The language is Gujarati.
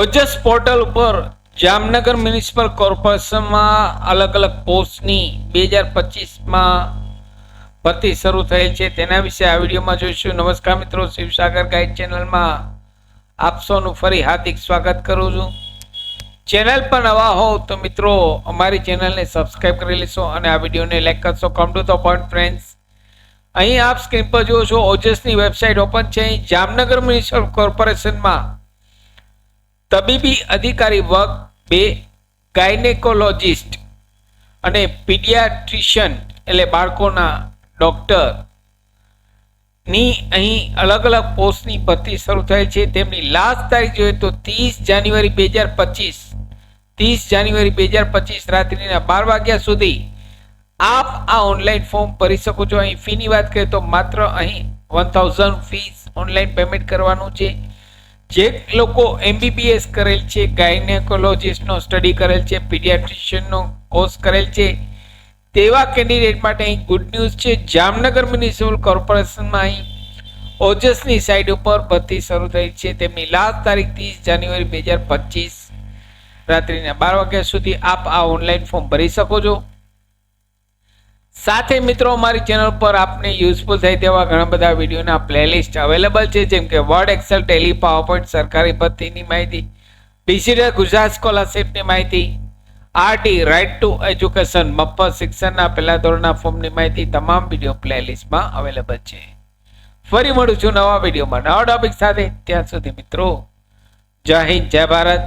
ઓજસ પોર્ટલ ઉપર જામનગર મ્યુનિસિપલ કોર્પોરેશનમાં અલગ અલગ પોસ્ટની 2025માં ભરતી શરૂ થયેલ છે, તેના વિશે આ વિડીયોમાં જોઈશું. નમસ્કાર મિત્રો, શિવસાગર ગાઈડ ચેનલમાં આપ સૌનું ફરી હાર્દિક સ્વાગત કરું છું. ચેનલ પર નવા હોવ તો મિત્રો અમારી ચેનલને સબસ્ક્રાઇબ કરી લેશો અને આ વિડીયોને લાઈક કરશો. Come to the point friends, અહીં આપ સ્ક્રીન પર જુઓ છો ઓજસની વેબસાઇટ ઓપન છે. જામનગર મ્યુનિસિપલ કોર્પોરેશનમાં તબીબી અધિકારી વર્ગ 2, ગાયનેકોલોજિસ્ટ અને પીડિયાટ્રિશિયન એટલે બાળકોના ડોક્ટર ની અહીં અલગ અલગ પોસ્ટની ભરતી શરૂ થઈ છે. તેમની લાસ્ટ તારીખ જોઈએ તો 30 જાન્યુઆરી 2025 રાત્રિના 12 વાગ્યા સુધી આપ આ ઓનલાઈન ફોર્મ ભરી શકો છો. અહીં ફીની વાત કરીએ તો માત્ર અહીં 1000 ફીસ ઓનલાઈન પેમેન્ટ કરવાનું છે. જે લોકો MBBS કરેલ છે, ગાયનેકોલોજિસ્ટનો સ્ટડી કરેલ છે, પીડિયાટ્રિશિયનનો કોર્સ કરેલ છે, તેવા કેન્ડિડેટ માટે અહીં ગુડ ન્યૂઝ છે. જામનગર મ્યુનિસિપલ કોર્પોરેશનમાં અહીં ઓજસની સાઇટ ઉપર ભરતી શરૂ થઈ છે. તેમની લાસ્ટ તારીખ 30 જાન્યુઆરી 2025 રાત્રિના 12 વાગ્યા સુધી આપ આ ઓનલાઈન ફોર્મ ભરી શકો છો. સાથે મિત્રો અમારી ચેનલ પર આપને યુઝફુલ થાય તેવા ઘણા બધા વિડીયોના પ્લેલિસ્ટ અવેલેબલ છે, જેમ કે વર્ડ, એક્સેલ, ટેલી, પાવરપોઈન્ટ, સરકારી ભરતીની માહિતી, ડિજિટલ ગુજરાત સ્કોલરશિપની માહિતી, RT રાઇટ ટુ એજ્યુકેશન મફત શિક્ષણના પહેલા ધોરણના ફોર્મની માહિતી તમામ વિડીયો પ્લેલિસ્ટમાં અવેલેબલ છે. ફરી મળું છું નવા વિડીયોમાં નવા ટોપિક સાથે. ત્યાં સુધી મિત્રો જય હિન્દ, જય ભારત.